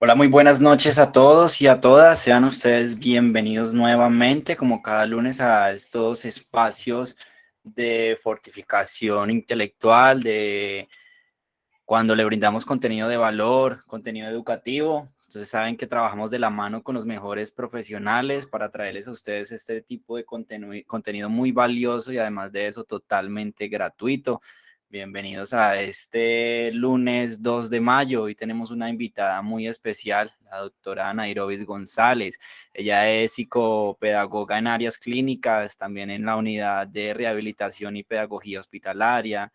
Hola, muy buenas noches a todos y a todas. Sean ustedes bienvenidos nuevamente, como cada lunes, a estos espacios de fortificación intelectual, de cuando le brindamos contenido de valor, contenido educativo. Entonces saben que trabajamos de la mano con los mejores profesionales para traerles a ustedes este tipo de contenido muy valioso y además de eso totalmente gratuito. Bienvenidos a este lunes 2 de mayo. Hoy tenemos una invitada muy especial, la doctora Nairobis González. Ella es psicopedagoga en áreas clínicas, también en la unidad de rehabilitación y pedagogía hospitalaria,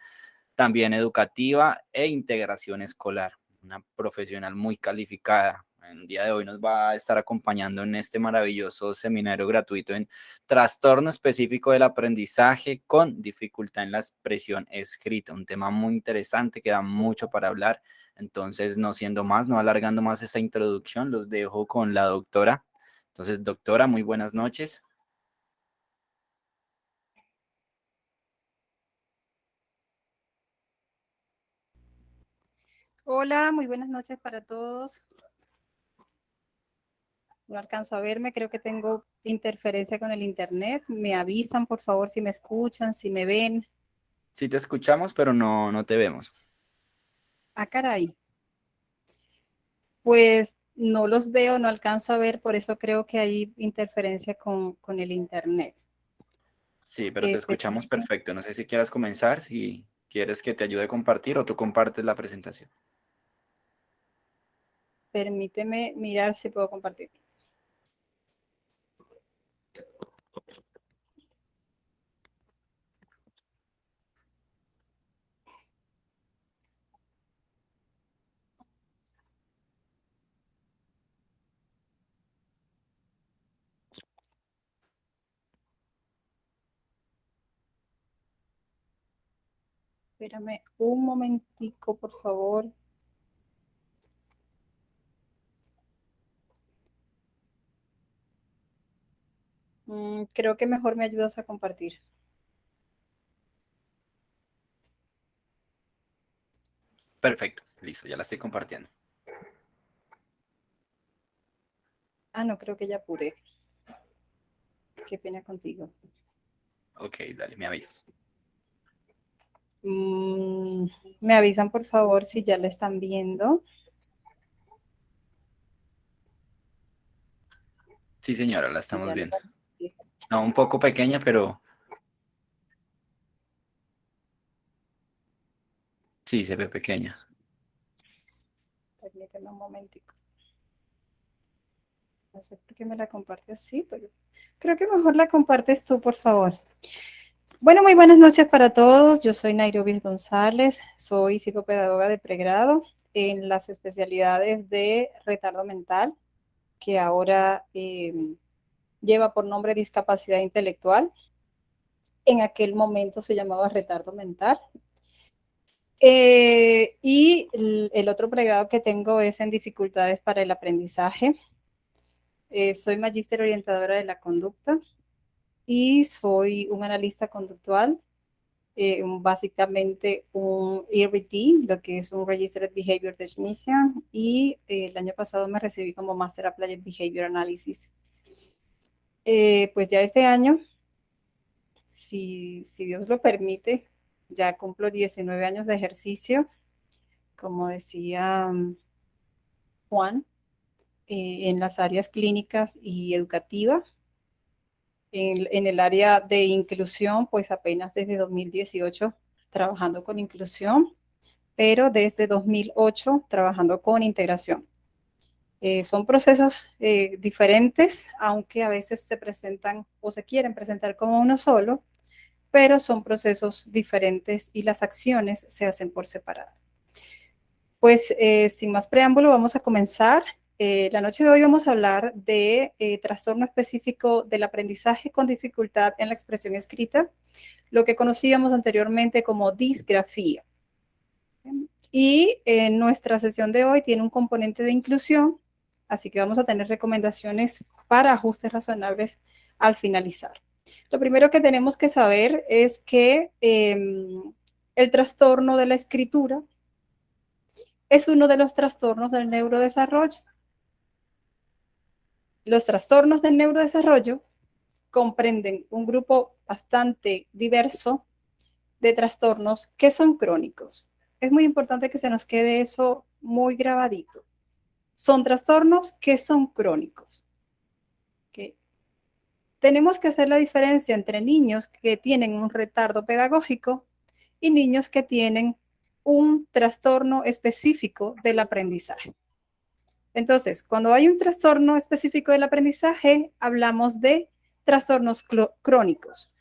también educativa e integración escolar. Una profesional muy calificada. El día de hoy nos va a estar acompañando en este maravilloso seminario gratuito en trastorno específico del aprendizaje con dificultad en la expresión escrita. Un tema muy interesante que da mucho para hablar. Entonces, no siendo más, no alargando más esta introducción, los dejo con la doctora. Entonces, doctora, muy buenas noches. Hola, muy buenas noches para todos. No alcanzo a verme, creo que tengo interferencia con el internet. Me avisan, por favor, si me escuchan, si me ven. Sí te escuchamos, pero no te vemos. Ah, caray. Pues no los veo, no alcanzo a ver, por eso creo que hay interferencia con el internet. Sí, pero te escuchamos perfecto. No sé si quieras comenzar, si quieres que te ayude a compartir o tú compartes la presentación. Permíteme mirar si puedo compartir. Espérame un momentico, por favor. Creo que mejor me ayudas a compartir. Perfecto, listo, ya la estoy compartiendo. Ah, no, creo que ya pude. Qué pena contigo. Ok, dale, me avisas. Me avisan, por favor, si ya la están viendo. Sí, señora, la Si estamos ya viendo. la... Sí. Está un poco pequeña, pero sí, se ve pequeña. Permíteme un momentico. No sé por qué me la compartes así, pero creo que mejor la compartes tú, por favor. Bueno, muy buenas noches para todos. Yo soy Nairobis González, soy psicopedagoga de pregrado en las especialidades de retardo mental, que ahora lleva por nombre discapacidad intelectual. En aquel momento se llamaba retardo mental. Y el otro pregrado que tengo es en dificultades para el aprendizaje. Soy magíster orientadora de la conducta y soy un analista conductual, básicamente un ERT, lo que es un Registered Behavior Technician, y el año pasado me recibí como Master Applied Behavior Analysis. Pues ya este año, si Dios lo permite, ya cumplo 19 años de ejercicio, como decía Juan, en las áreas clínicas y educativas. En el área de inclusión, pues apenas desde 2018 trabajando con inclusión, pero desde 2008 trabajando con integración. Son procesos diferentes, aunque a veces se presentan o se quieren presentar como uno solo, pero son procesos diferentes y las acciones se hacen por separado. Pues sin más preámbulo, vamos a comenzar. La noche de hoy vamos a hablar de trastorno específico del aprendizaje con dificultad en la expresión escrita, lo que conocíamos anteriormente como disgrafía. Y nuestra sesión de hoy tiene un componente de inclusión, así que vamos a tener recomendaciones para ajustes razonables al finalizar. Lo primero que tenemos que saber es que el trastorno de la escritura es uno de los trastornos del neurodesarrollo. Los trastornos del neurodesarrollo comprenden un grupo bastante diverso de trastornos que son crónicos. Es muy importante que se nos quede eso muy grabadito. Son trastornos que son crónicos. ¿Okay? Tenemos que hacer la diferencia entre niños que tienen un retardo pedagógico y niños que tienen un trastorno específico del aprendizaje. Entonces, cuando hay un trastorno específico del aprendizaje, hablamos de trastornos crónicos.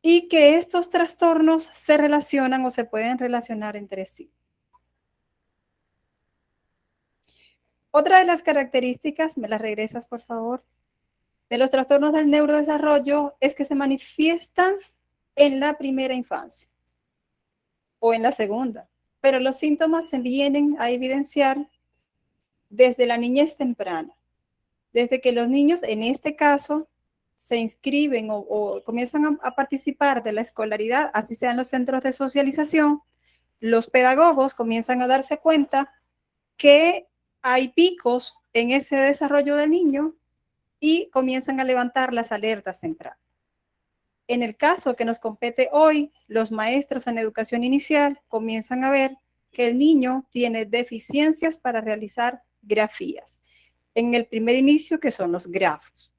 Y que estos trastornos se relacionan o se pueden relacionar entre sí. Otra de las características, me las regresas por favor, de los trastornos del neurodesarrollo es que se manifiestan en la primera infancia o en la segunda, pero los síntomas se vienen a evidenciar desde la niñez temprana, desde que los niños, en este caso, se inscriben o comienzan a participar de la escolaridad, así sean los centros de socialización, los pedagogos comienzan a darse cuenta que hay picos en ese desarrollo del niño y comienzan a levantar las alertas tempranas. En el caso que nos compete hoy, los maestros en educación inicial comienzan a ver que el niño tiene deficiencias para realizar grafías. En el primer inicio, que son los grafos.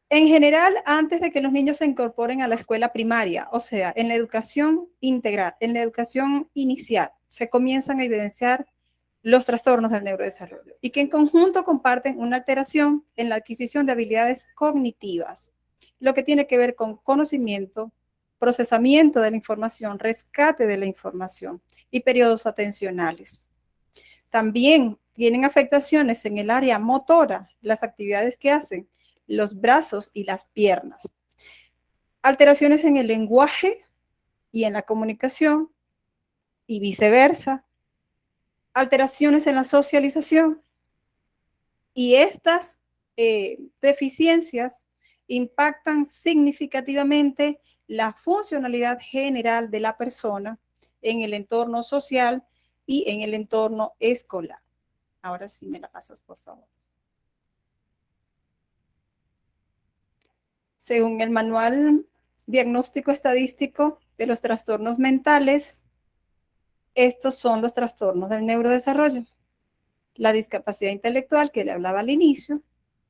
En general, antes de que los niños se incorporen a la escuela primaria, o sea, en la educación integral, en la educación inicial, se comienzan a evidenciar los trastornos del neurodesarrollo y que en conjunto comparten una alteración en la adquisición de habilidades cognitivas, lo que tiene que ver con conocimiento, procesamiento de la información, rescate de la información y periodos atencionales. También tienen afectaciones en el área motora, las actividades que hacen, los brazos y las piernas. Alteraciones en el lenguaje y en la comunicación y viceversa. Alteraciones en la socialización. Y estas deficiencias impactan significativamente la funcionalidad general de la persona en el entorno social y en el entorno escolar. Ahora sí me la pasas, por favor. Según el Manual Diagnóstico Estadístico de los Trastornos Mentales, estos son los trastornos del neurodesarrollo. La discapacidad intelectual que le hablaba al inicio,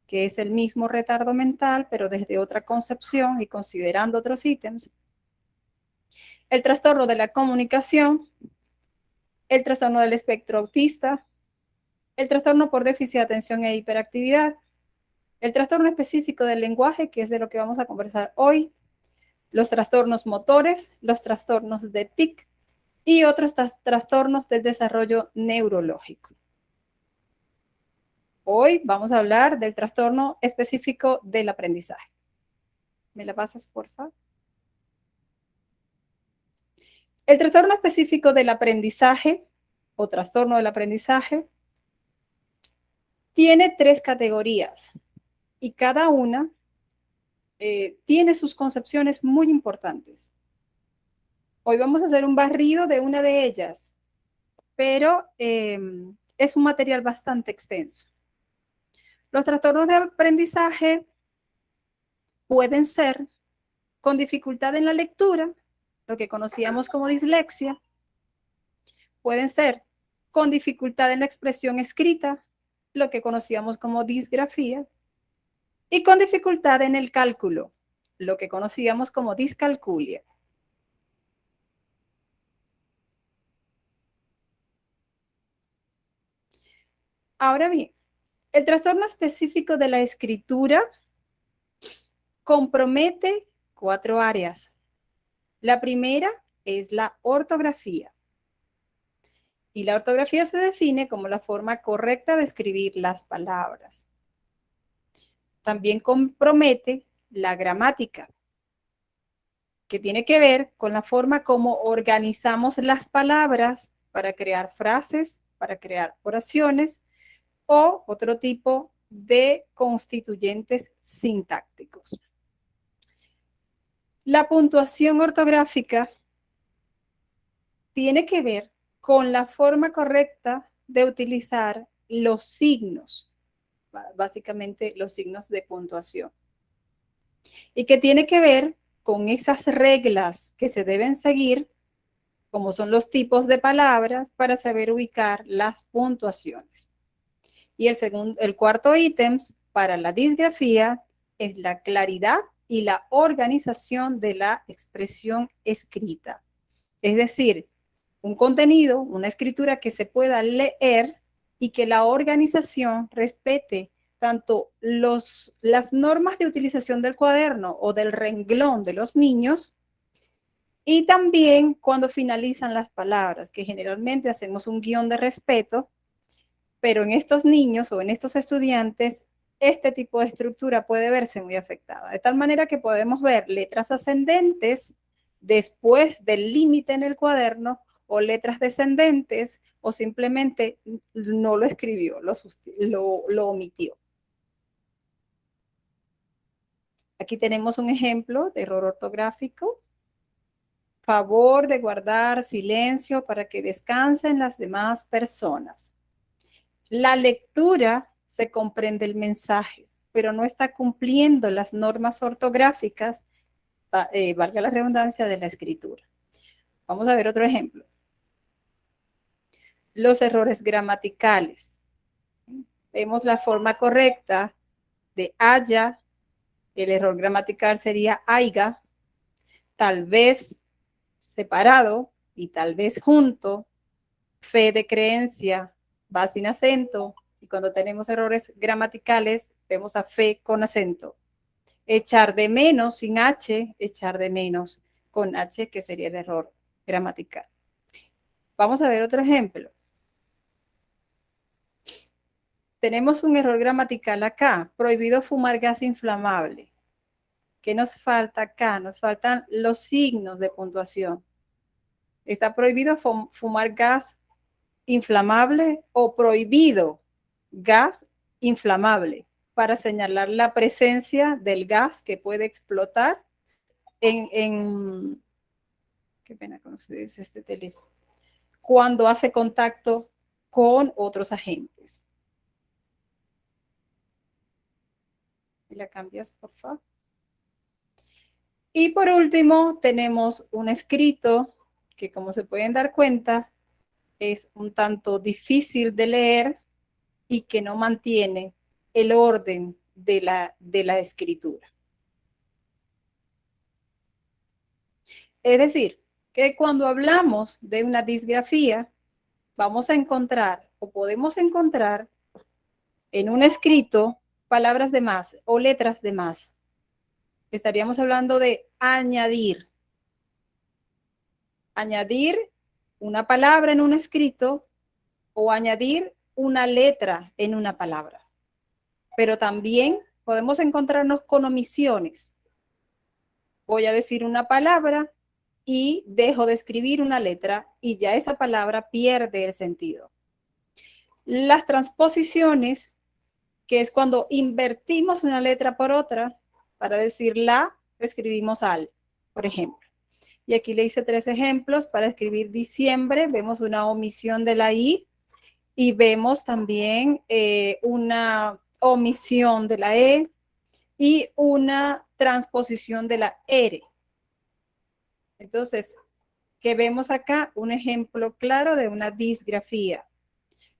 que es el mismo retardo mental, pero desde otra concepción y considerando otros ítems. El trastorno de la comunicación, el trastorno del espectro autista, el trastorno por déficit de atención e hiperactividad, el trastorno específico del lenguaje, que es de lo que vamos a conversar hoy, los trastornos motores, los trastornos de TIC y otros trastornos del desarrollo neurológico. Hoy vamos a hablar del trastorno específico del aprendizaje. ¿Me la pasas, por favor? El trastorno específico del aprendizaje o trastorno del aprendizaje tiene 3 categorías y cada una tiene sus concepciones muy importantes. Hoy vamos a hacer un barrido de una de ellas, pero es un material bastante extenso. Los trastornos de aprendizaje pueden ser con dificultad en la lectura, lo que conocíamos como dislexia, pueden ser con dificultad en la expresión escrita, lo que conocíamos como disgrafía, y con dificultad en el cálculo, lo que conocíamos como discalculia. Ahora bien, el trastorno específico de la escritura compromete 4 áreas. La primera es la ortografía. Y la ortografía se define como la forma correcta de escribir las palabras. También compromete la gramática, que tiene que ver con la forma como organizamos las palabras para crear frases, para crear oraciones o otro tipo de constituyentes sintácticos. La puntuación ortográfica tiene que ver con la forma correcta de utilizar los signos, básicamente los signos de puntuación. Y que tiene que ver con esas reglas que se deben seguir, como son los tipos de palabras, para saber ubicar las puntuaciones. Y el cuarto ítem para la disgrafía es la claridad y la organización de la expresión escrita. Es decir, un contenido, una escritura que se pueda leer y que la organización respete tanto las normas de utilización del cuaderno o del renglón de los niños, y también cuando finalizan las palabras, que generalmente hacemos un guión de respeto, pero en estos niños o en estos estudiantes, este tipo de estructura puede verse muy afectada. De tal manera que podemos ver letras ascendentes después del límite en el cuaderno o letras descendentes o simplemente no lo escribió, lo omitió. Aquí tenemos un ejemplo de error ortográfico. Favor de guardar silencio para que descansen las demás personas. La lectura se comprende el mensaje, pero no está cumpliendo las normas ortográficas, valga la redundancia, de la escritura. Vamos a ver otro ejemplo. Los errores gramaticales. Vemos la forma correcta de haya, el error gramatical sería haiga, tal vez separado y tal vez junto, fe de creencia va sin acento, y cuando tenemos errores gramaticales vemos a fe con acento. Echar de menos sin H, echar de menos con H, que sería el error gramatical. Vamos a ver otro ejemplo. Tenemos un error gramatical acá, prohibido fumar gas inflamable. ¿Qué nos falta acá? Nos faltan los signos de puntuación. Está prohibido fumar gas inflamable o prohibido gas inflamable, para señalar la presencia del gas que puede explotar qué pena con ustedes este teléfono, cuando hace contacto con otros agentes. ¿Y la cambias, por favor? Y por último, tenemos un escrito que, como se pueden dar cuenta, es un tanto difícil de leer y que no mantiene el orden de la escritura. Es decir, que cuando hablamos de una disgrafía, vamos a encontrar o podemos encontrar en un escrito palabras de más o letras de más. Estaríamos hablando de añadir. Añadir una palabra en un escrito o añadir una letra en una palabra. Pero también podemos encontrarnos con omisiones. Voy a decir una palabra y dejo de escribir una letra y ya esa palabra pierde el sentido. Las transposiciones, que es cuando invertimos una letra por otra, para decir la, escribimos al, por ejemplo. Y aquí le hice 3 ejemplos. Para escribir diciembre, vemos una omisión de la I y vemos también una omisión de la E y una transposición de la R. Entonces, ¿qué vemos acá? Un ejemplo claro de una disgrafía.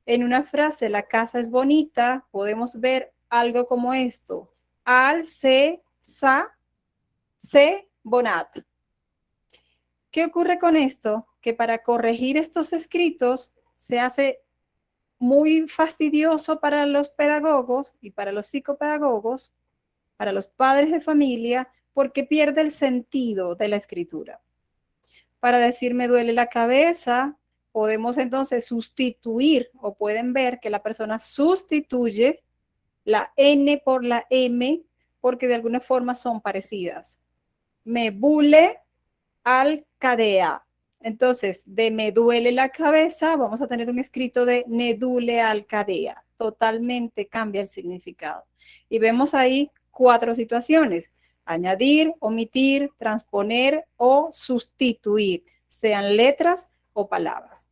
En una frase, la casa es bonita, podemos ver algo como esto. Al, se, sa, se, bonat. ¿Qué ocurre con esto? Que para corregir estos escritos se hace muy fastidioso para los pedagogos y para los psicopedagogos, para los padres de familia, porque pierde el sentido de la escritura. Para decir me duele la cabeza, podemos entonces sustituir, o pueden ver que la persona sustituye la N por la M, porque de alguna forma son parecidas. Me bule al cadea. Entonces, de me duele la cabeza, vamos a tener un escrito de me duele al cadea. Totalmente cambia el significado. Y vemos ahí 4 situaciones: añadir, omitir, transponer o sustituir, sean letras o palabras.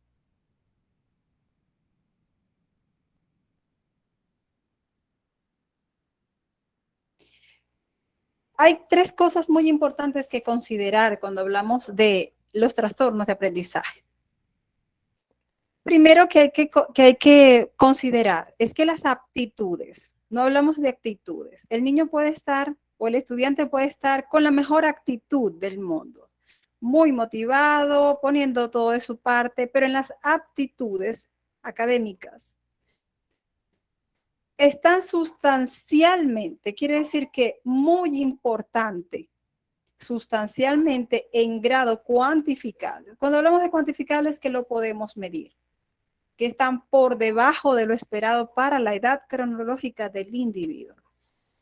Hay tres cosas muy importantes que considerar cuando hablamos de los trastornos de aprendizaje. Primero que hay que considerar es que las aptitudes, no hablamos de actitudes, el niño puede estar o el estudiante puede estar con la mejor actitud del mundo, muy motivado, poniendo todo de su parte, pero en las aptitudes académicas están sustancialmente, quiere decir que muy importante, sustancialmente en grado cuantificable. Cuando hablamos de cuantificable es que lo podemos medir, que están por debajo de lo esperado para la edad cronológica del individuo.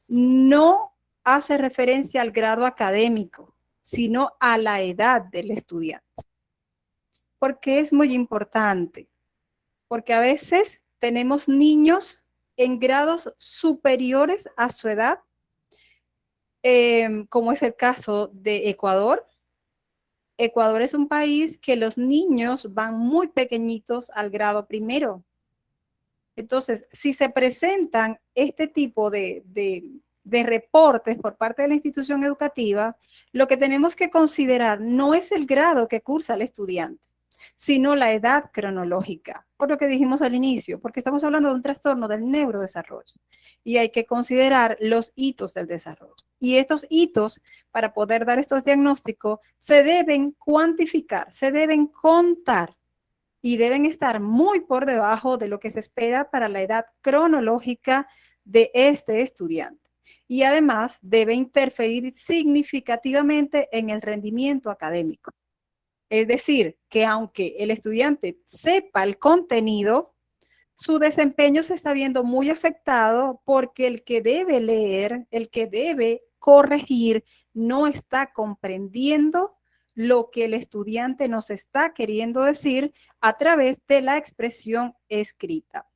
No hace referencia al grado académico, sino a la edad del estudiante. Porque es muy importante, porque a veces tenemos niños en grados superiores a su edad, como es el caso de Ecuador. Ecuador es un país que los niños van muy pequeñitos al grado primero. Entonces, si se presentan este tipo de reportes por parte de la institución educativa, lo que tenemos que considerar no es el grado que cursa el estudiante, sino la edad cronológica, por lo que dijimos al inicio, porque estamos hablando de un trastorno del neurodesarrollo y hay que considerar los hitos del desarrollo. Y estos hitos, para poder dar estos diagnósticos, se deben cuantificar, se deben contar y deben estar muy por debajo de lo que se espera para la edad cronológica de este estudiante. Y además debe interferir significativamente en el rendimiento académico. Es decir, que aunque el estudiante sepa el contenido, su desempeño se está viendo muy afectado porque el que debe leer, el que debe corregir, no está comprendiendo lo que el estudiante nos está queriendo decir a través de la expresión escrita.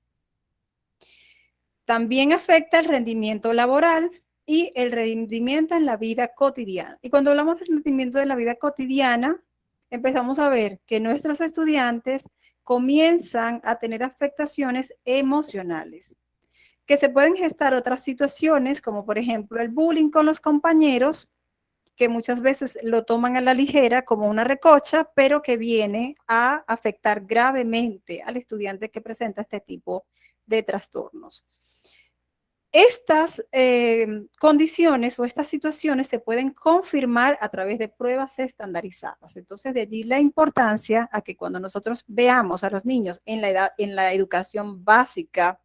También afecta el rendimiento laboral y el rendimiento en la vida cotidiana. Y cuando hablamos del rendimiento de la vida cotidiana, empezamos a ver que nuestros estudiantes comienzan a tener afectaciones emocionales, que se pueden gestar otras situaciones, como por ejemplo el bullying con los compañeros, que muchas veces lo toman a la ligera como una recocha, pero que viene a afectar gravemente al estudiante que presenta este tipo de trastornos. Estas condiciones o estas situaciones se pueden confirmar a través de pruebas estandarizadas. Entonces, de allí la importancia a que cuando nosotros veamos a los niños en la educación básica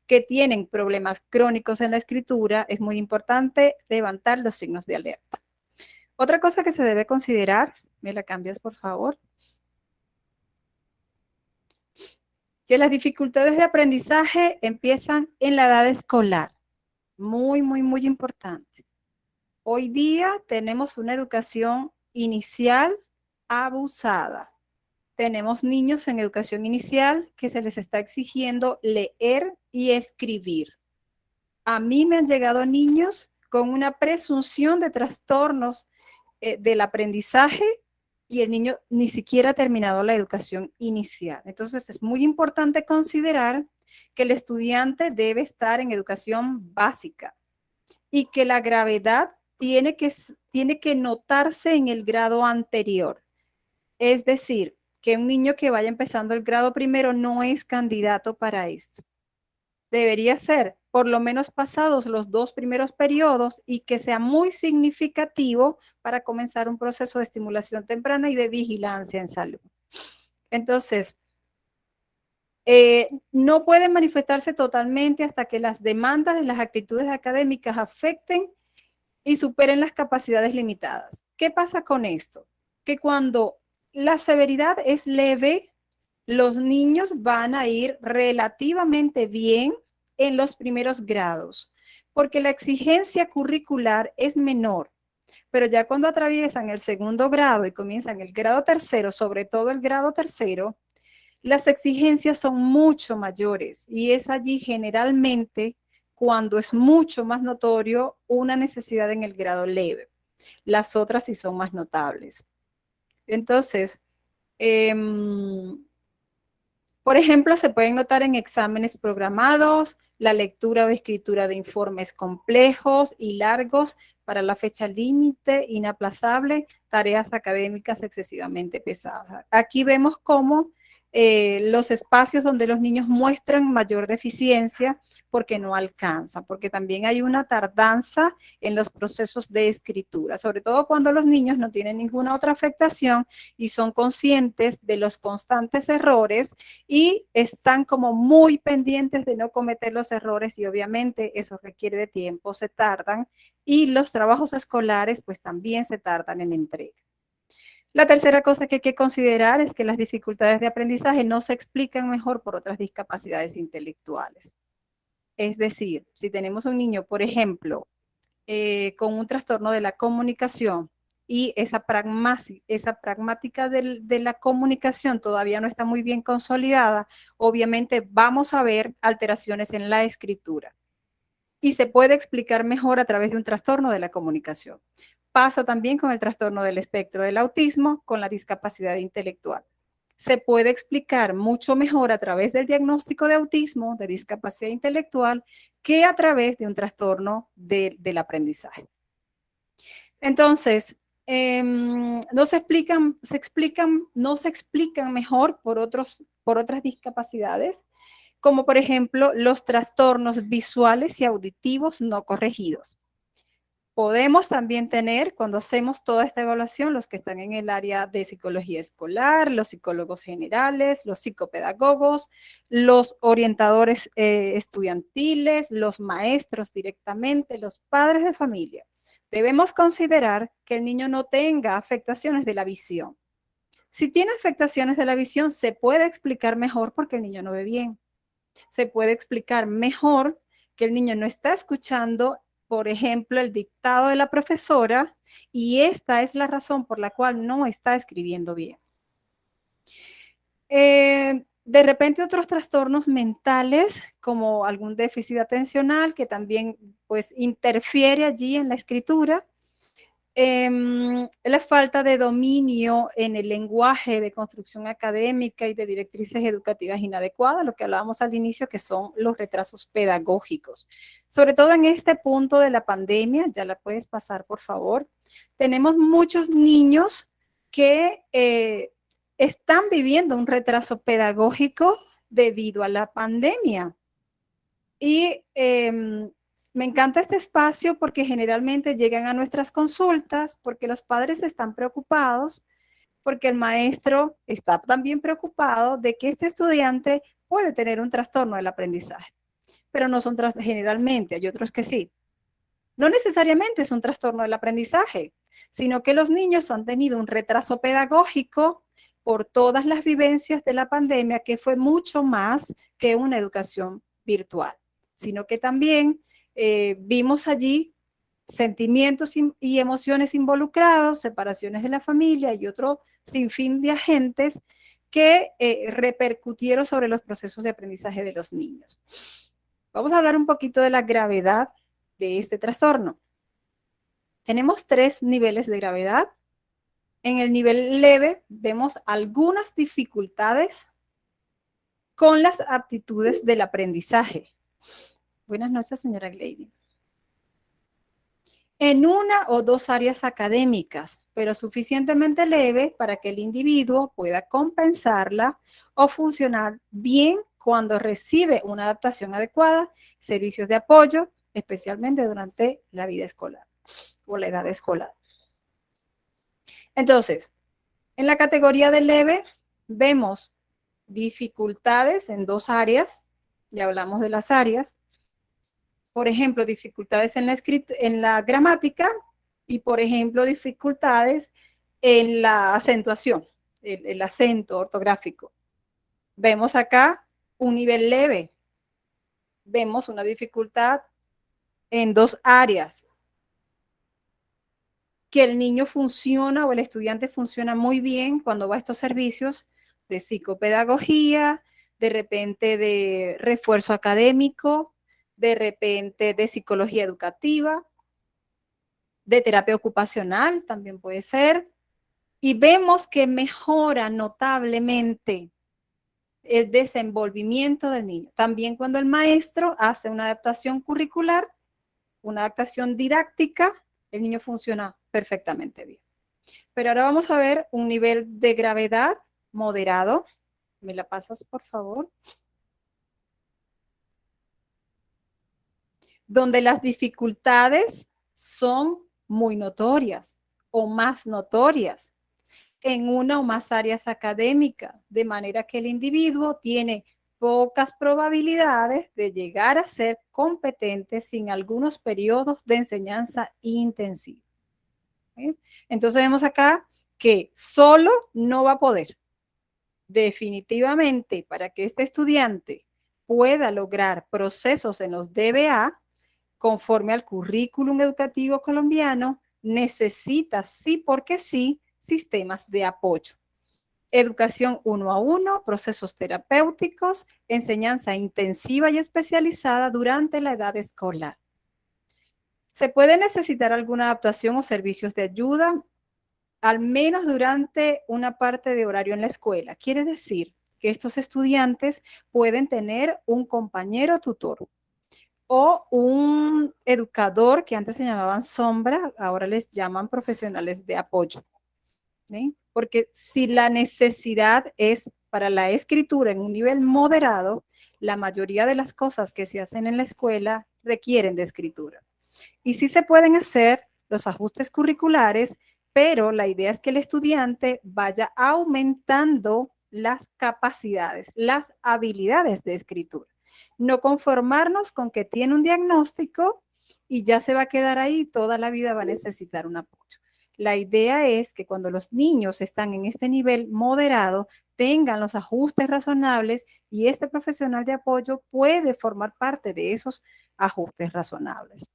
que tienen problemas crónicos en la escritura, es muy importante levantar los signos de alerta. Otra cosa que se debe considerar, ¿me la cambias por favor? Que las dificultades de aprendizaje empiezan en la edad escolar. Muy, muy, muy importante. Hoy día tenemos una educación inicial abusada. Tenemos niños en educación inicial que se les está exigiendo leer y escribir. A mí me han llegado niños con una presunción de trastornos del aprendizaje y el niño ni siquiera ha terminado la educación inicial. Entonces es muy importante considerar que el estudiante debe estar en educación básica y que la gravedad tiene que notarse en el grado anterior. Es decir, que un niño que vaya empezando el grado primero no es candidato para esto. Debería ser por lo menos pasados los 2 primeros periodos y que sea muy significativo para comenzar un proceso de estimulación temprana y de vigilancia en salud. Entonces, no puede manifestarse totalmente hasta que las demandas de las actitudes académicas afecten y superen las capacidades limitadas. ¿Qué pasa con esto? Que cuando la severidad es leve, los niños van a ir relativamente bien en los primeros grados, porque la exigencia curricular es menor. Pero ya cuando atraviesan el segundo grado y comienzan el grado tercero, sobre todo el grado tercero, las exigencias son mucho mayores y es allí generalmente cuando es mucho más notorio una necesidad en el grado leve. Las otras sí son más notables. Entonces, por ejemplo, se pueden notar en exámenes programados, la lectura o escritura de informes complejos y largos, para la fecha límite, inaplazable, tareas académicas excesivamente pesadas. Aquí vemos cómo los espacios donde los niños muestran mayor deficiencia porque no alcanzan, porque también hay una tardanza en los procesos de escritura, sobre todo cuando los niños no tienen ninguna otra afectación y son conscientes de los constantes errores y están como muy pendientes de no cometer los errores y obviamente eso requiere de tiempo, se tardan y los trabajos escolares pues también se tardan en entrega. La tercera cosa que hay que considerar es que las dificultades de aprendizaje no se explican mejor por otras discapacidades intelectuales. Es decir, si tenemos un niño, por ejemplo, con un trastorno de la comunicación y esa pragmática de la comunicación todavía no está muy bien consolidada, obviamente vamos a ver alteraciones en la escritura. Y se puede explicar mejor a través de un trastorno de la comunicación. Pasa también con el trastorno del espectro del autismo, con la discapacidad intelectual. Se puede explicar mucho mejor a través del diagnóstico de autismo, de discapacidad intelectual, que a través de un trastorno del aprendizaje. Entonces, no se explican mejor por otras discapacidades, como por ejemplo los trastornos visuales y auditivos no corregidos. Podemos también tener, cuando hacemos toda esta evaluación, los que están en el área de psicología escolar, los psicólogos generales, los psicopedagogos, los orientadores estudiantiles, los maestros directamente, los padres de familia. Debemos considerar que el niño no tenga afectaciones de la visión. Si tiene afectaciones de la visión, se puede explicar mejor porque el niño no ve bien. Se puede explicar mejor que el niño no está escuchando, por ejemplo, el dictado de la profesora y esta es la razón por la cual no está escribiendo bien. De repente otros trastornos mentales como algún déficit atencional que también pues interfiere allí en la escritura. La falta de dominio en el lenguaje de construcción académica y de directrices educativas inadecuadas, lo que hablábamos al inicio, que son los retrasos pedagógicos. Sobre todo en este punto de la pandemia, ya la puedes pasar, por favor, tenemos muchos niños que están viviendo un retraso pedagógico debido a la pandemia. Y me encanta este espacio porque generalmente llegan a nuestras consultas porque los padres están preocupados, porque el maestro está también preocupado de que este estudiante puede tener un trastorno del aprendizaje, pero no son generalmente, hay otros que sí. No necesariamente es un trastorno del aprendizaje, sino que los niños han tenido un retraso pedagógico por todas las vivencias de la pandemia, que fue mucho más que una educación virtual, sino que también vimos allí sentimientos y emociones involucrados, separaciones de la familia y otro sinfín de agentes que repercutieron sobre los procesos de aprendizaje de los niños. Vamos a hablar un poquito de la gravedad de este trastorno. Tenemos 3 niveles de gravedad. En el nivel leve vemos algunas dificultades con las aptitudes del aprendizaje. Buenas noches, señora Gleidy. En una o 2 áreas académicas, pero suficientemente leve para que el individuo pueda compensarla o funcionar bien cuando recibe una adaptación adecuada, servicios de apoyo, especialmente durante la vida escolar o la edad escolar. Entonces, en la categoría de leve vemos dificultades en 2 áreas, ya hablamos de las áreas. Por ejemplo, dificultades en la gramática y, por ejemplo, dificultades en la acentuación, el acento ortográfico. Vemos acá un nivel leve. Vemos una dificultad en 2 áreas. Que el niño funciona o el estudiante funciona muy bien cuando va a estos servicios de psicopedagogía, de repente de refuerzo académico, de repente de psicología educativa, de terapia ocupacional también puede ser. Y vemos que mejora notablemente el desenvolvimiento del niño. También cuando el maestro hace una adaptación curricular, una adaptación didáctica, el niño funciona perfectamente bien. Pero ahora vamos a ver un nivel de gravedad moderado. ¿Me la pasas, por favor? Donde las dificultades son muy notorias o más notorias en una o más áreas académicas, de manera que el individuo tiene pocas probabilidades de llegar a ser competente sin algunos periodos de enseñanza intensiva. ¿Ves? Entonces vemos acá que solo no va a poder. Definitivamente, para que este estudiante pueda lograr procesos en los DBA, conforme al currículum educativo colombiano, necesita sí porque sí sistemas de apoyo. Educación 1 a 1, procesos terapéuticos, enseñanza intensiva y especializada durante la edad escolar. Se puede necesitar alguna adaptación o servicios de ayuda, al menos durante una parte de horario en la escuela. Quiere decir que estos estudiantes pueden tener un compañero tutor o un educador que antes se llamaban sombra, ahora les llaman profesionales de apoyo. ¿Sí? Porque si la necesidad es para la escritura en un nivel moderado, la mayoría de las cosas que se hacen en la escuela requieren de escritura. Y sí se pueden hacer los ajustes curriculares, pero la idea es que el estudiante vaya aumentando las capacidades, las habilidades de escritura. No conformarnos con que tiene un diagnóstico y ya se va a quedar ahí, toda la vida va a necesitar un apoyo. La idea es que cuando los niños están en este nivel moderado, tengan los ajustes razonables y este profesional de apoyo puede formar parte de esos ajustes razonables.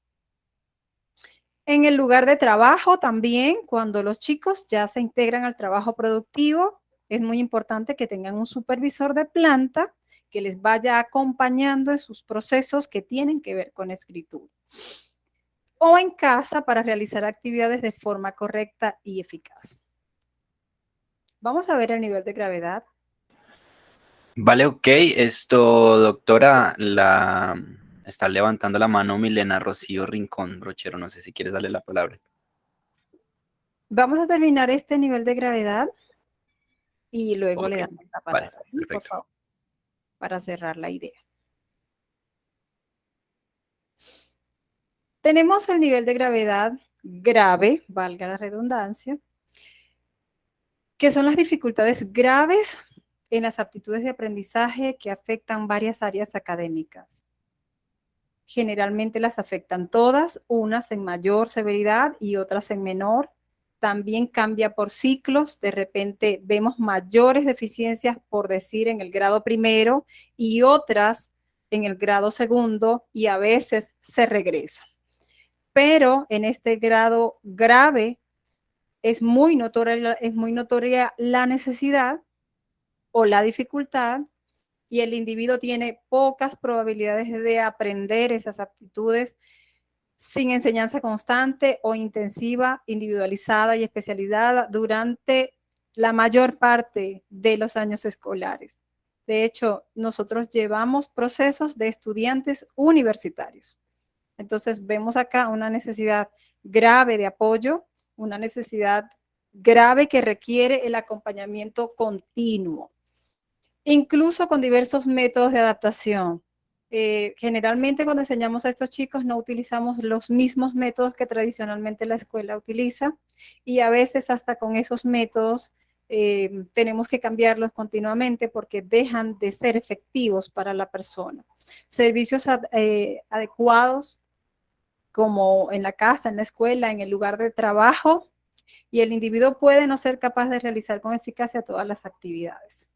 En el lugar de trabajo también, cuando los chicos ya se integran al trabajo productivo, es muy importante que tengan un supervisor de planta que les vaya acompañando en sus procesos que tienen que ver con escritura. O en casa para realizar actividades de forma correcta y eficaz. Vamos a ver el nivel de gravedad. Vale, ok. Doctora, está levantando la mano Milena Rocío Rincón Brochero. No sé si quieres darle la palabra. Vamos a terminar este nivel de gravedad y luego Ok, le damos la vale, palabra, ¿sí? Por perfecto. favor, para cerrar la idea. Tenemos el nivel de gravedad grave, valga la redundancia, que son las dificultades graves en las aptitudes de aprendizaje que afectan varias áreas académicas. Generalmente las afectan todas, unas en mayor severidad y otras en menor. También cambia por ciclos, de repente vemos mayores deficiencias, por decir, en el grado primero y otras en el grado segundo y a veces se regresa. Pero en este grado grave es muy notoria la necesidad o la dificultad y el individuo tiene pocas probabilidades de aprender esas aptitudes sin enseñanza constante o intensiva, individualizada y especializada durante la mayor parte de los años escolares. De hecho, nosotros llevamos procesos de estudiantes universitarios. Entonces, vemos acá una necesidad grave de apoyo, una necesidad grave que requiere el acompañamiento continuo, incluso con diversos métodos de adaptación. Generalmente cuando enseñamos a estos chicos no utilizamos los mismos métodos que tradicionalmente la escuela utiliza y a veces hasta con esos métodos tenemos que cambiarlos continuamente porque dejan de ser efectivos para la persona. Servicios adecuados como en la casa, en la escuela, en el lugar de trabajo, y el individuo puede no ser capaz de realizar con eficacia todas las actividades.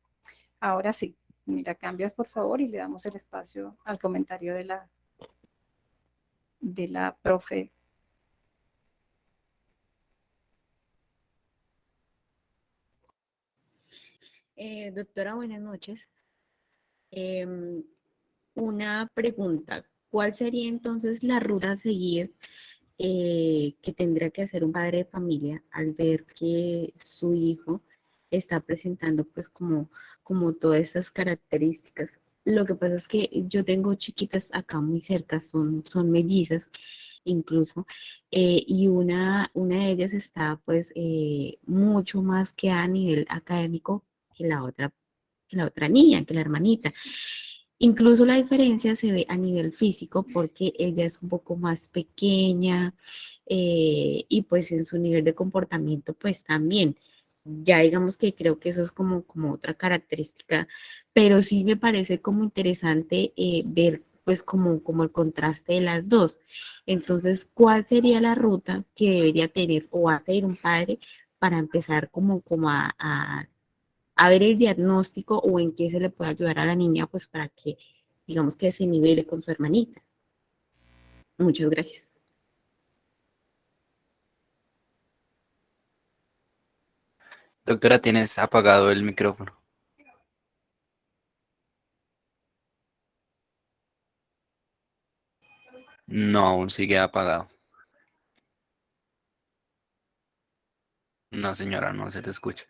Ahora sí, mira, cambias por favor y le damos el espacio al comentario de la profe. Doctora, buenas noches. Una pregunta, ¿cuál sería entonces la ruta a seguir que tendría que hacer un padre de familia al ver que su hijo está presentando pues como todas esas características? Lo que pasa es que yo tengo chiquitas acá muy cerca, son mellizas, incluso, y una de ellas está pues mucho más que a nivel académico que la otra niña, que la hermanita. Incluso la diferencia se ve a nivel físico porque ella es un poco más pequeña y pues en su nivel de comportamiento pues también. Ya digamos que creo que eso es como otra característica, pero sí me parece como interesante ver pues como el contraste de las dos. Entonces, ¿cuál sería la ruta que debería tener o hacer un padre para empezar como a ver el diagnóstico o en qué se le puede ayudar a la niña, pues para que, digamos que se nivele con su hermanita? Muchas gracias. Doctora, tienes apagado el micrófono. No, aún sigue apagado. No, señora, no se te escucha.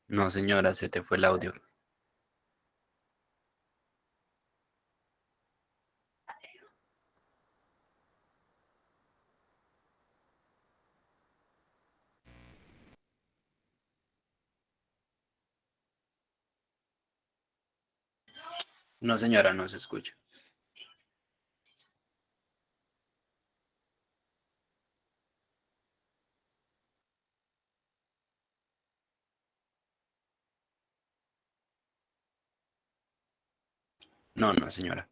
No, señora, se te fue el audio. No, señora, no se escucha. No, no, señora.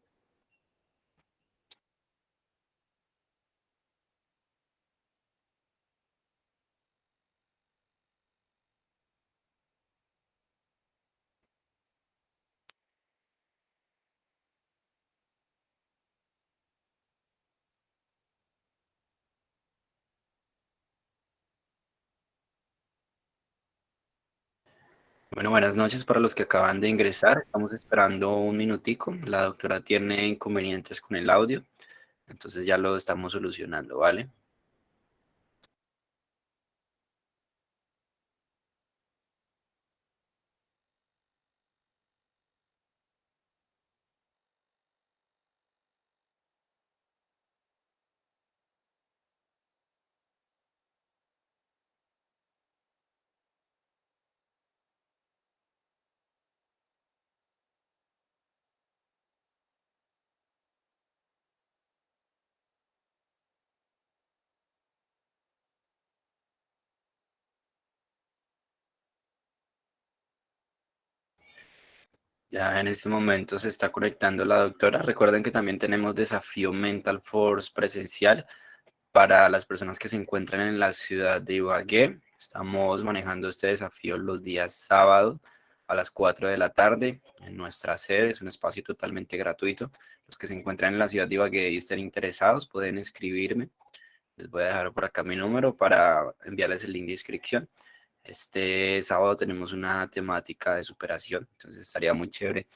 Bueno, buenas noches para los que acaban de ingresar. Estamos esperando un minutico. La doctora tiene inconvenientes con el audio, entonces ya lo estamos solucionando, ¿vale? Ya en este momento se está conectando la doctora. Recuerden que también tenemos desafío Mental Force presencial para las personas que se encuentran en la ciudad de Ibagué. Estamos manejando este desafío los días sábado a las 4 de la tarde en nuestra sede. Es un espacio totalmente gratuito. Los que se encuentran en la ciudad de Ibagué y estén interesados pueden escribirme. Les voy a dejar por acá mi número para enviarles el link de inscripción. Este sábado tenemos una temática de superación, entonces estaría muy chévere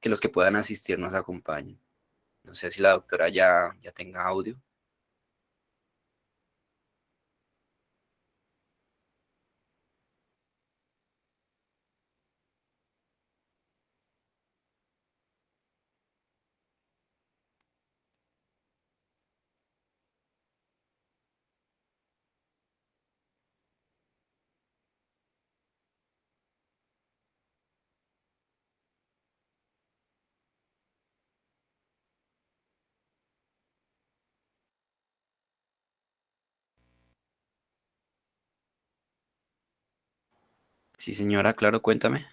que los que puedan asistir nos acompañen. No sé si la doctora ya tenga audio. Sí, señora, claro, cuéntame.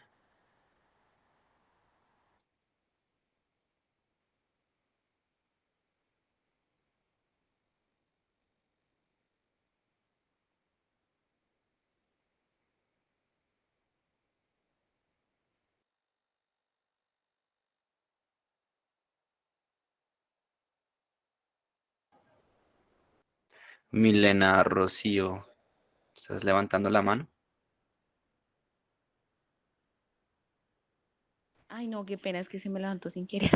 Milena Rocío, ¿estás levantando la mano? Ay, no, qué pena, es que se me levantó sin querer.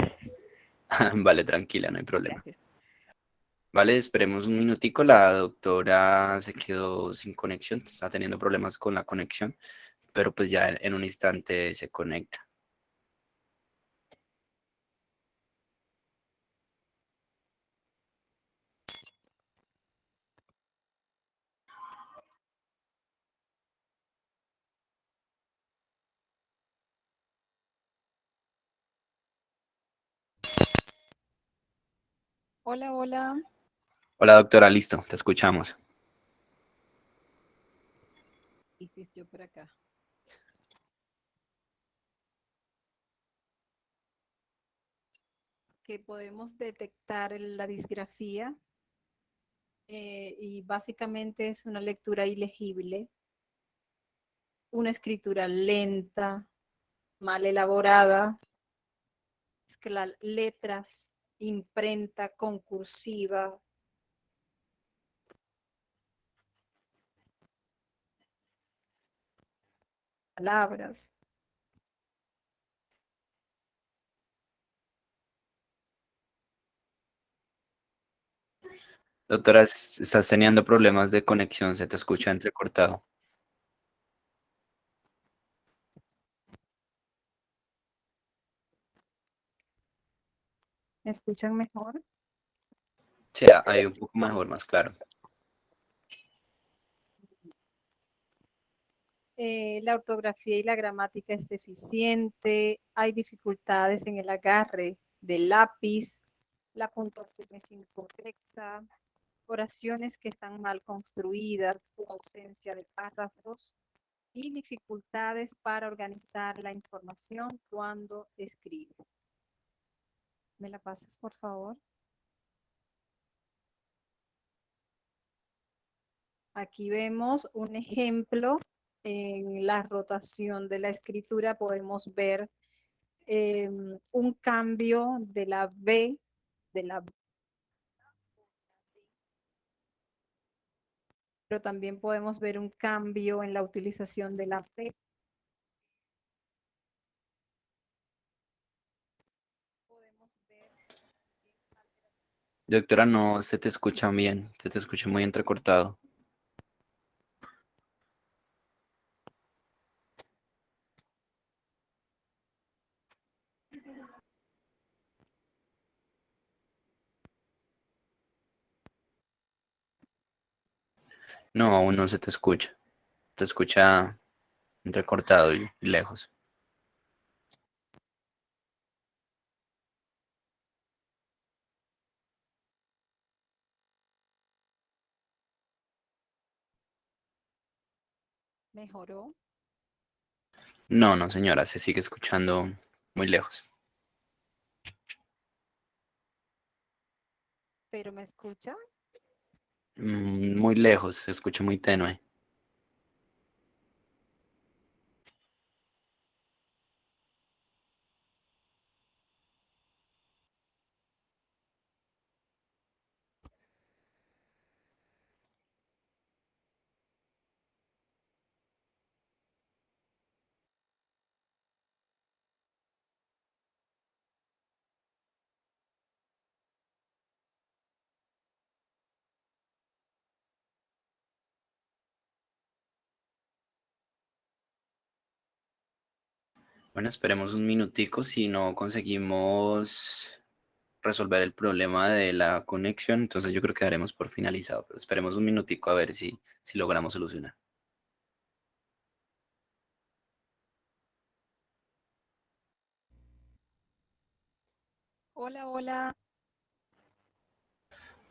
Vale, tranquila, no hay problema. Gracias. Vale, esperemos un minutico. La doctora se quedó sin conexión, está teniendo problemas con la conexión. pero pues ya en un instante se conecta. Hola, hola. Hola doctora, listo, te escuchamos. Insistió por acá. Que podemos detectar la disgrafía y básicamente es una lectura ilegible, una escritura lenta, mal elaborada, letras, imprenta concursiva, palabras. Doctora, estás teniendo problemas de conexión, se te escucha entrecortado. ¿Me escuchan mejor? Sí, hay un poco mejor, más claro. La ortografía y la gramática es deficiente, hay dificultades en el agarre del lápiz, la puntuación es incorrecta, oraciones que están mal construidas, su ausencia de párrafos y dificultades para organizar la información cuando escribe. ¿Me la pasas, por favor? Aquí vemos un ejemplo en la rotación de la escritura. Podemos ver un cambio de la B, de la B, pero también podemos ver un cambio en la utilización de la P. Podemos ver Doctora, no se te escucha bien, se te escucha muy entrecortado. No, aún no se te escucha entrecortado y lejos. mejoró, No, no, señora, se sigue escuchando muy lejos. pero me escucha. Muy lejos, se escucha muy tenue. Bueno, esperemos un minutico si no conseguimos resolver el problema de la conexión, entonces yo creo que daremos por finalizado, pero esperemos un minutico a ver si logramos solucionar. Hola, hola.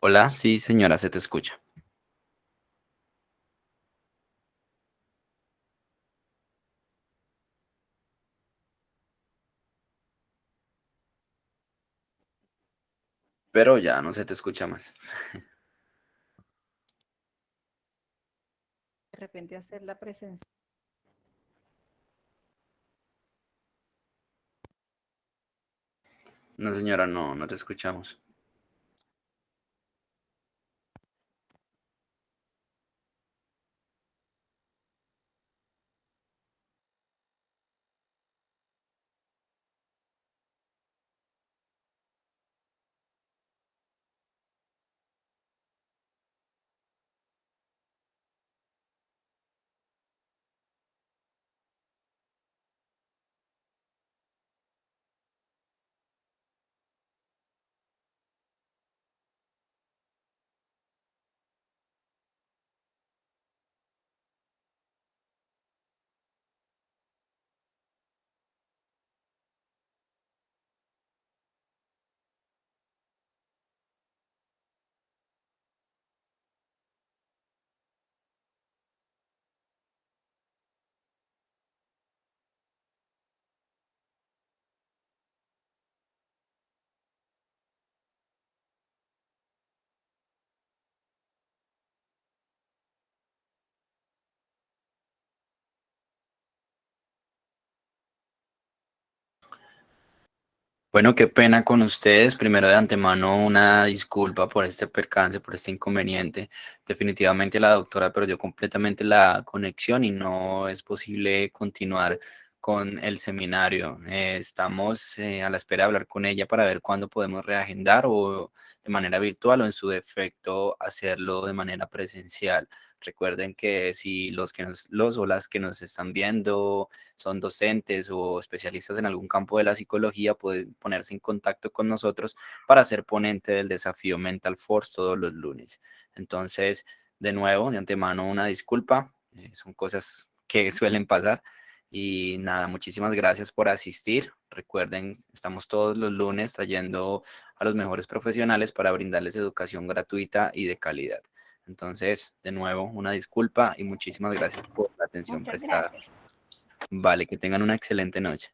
Hola, sí, señora, se te escucha. Pero ya no se te escucha más. De repente hacer la presencia. No, señora, no, no te escuchamos. Bueno, qué pena con ustedes. Primero de antemano una disculpa por este percance, por este inconveniente. Definitivamente la doctora perdió completamente la conexión y no es posible continuar con el seminario. Estamos a la espera de hablar con ella para ver cuándo podemos reagendar o de manera virtual o en su defecto hacerlo de manera presencial. Recuerden que si los o las que nos están viendo son docentes o especialistas en algún campo de la psicología, pueden ponerse en contacto con nosotros para ser ponente del desafío Mental Force todos los lunes. Entonces, de nuevo, de antemano, una disculpa. Son cosas que suelen pasar. Y nada, muchísimas gracias por asistir. Recuerden, estamos todos los lunes trayendo a los mejores profesionales para brindarles educación gratuita y de calidad. Entonces, de nuevo, una disculpa y muchísimas gracias por la atención Muchas prestada. gracias. Vale, que tengan una excelente noche.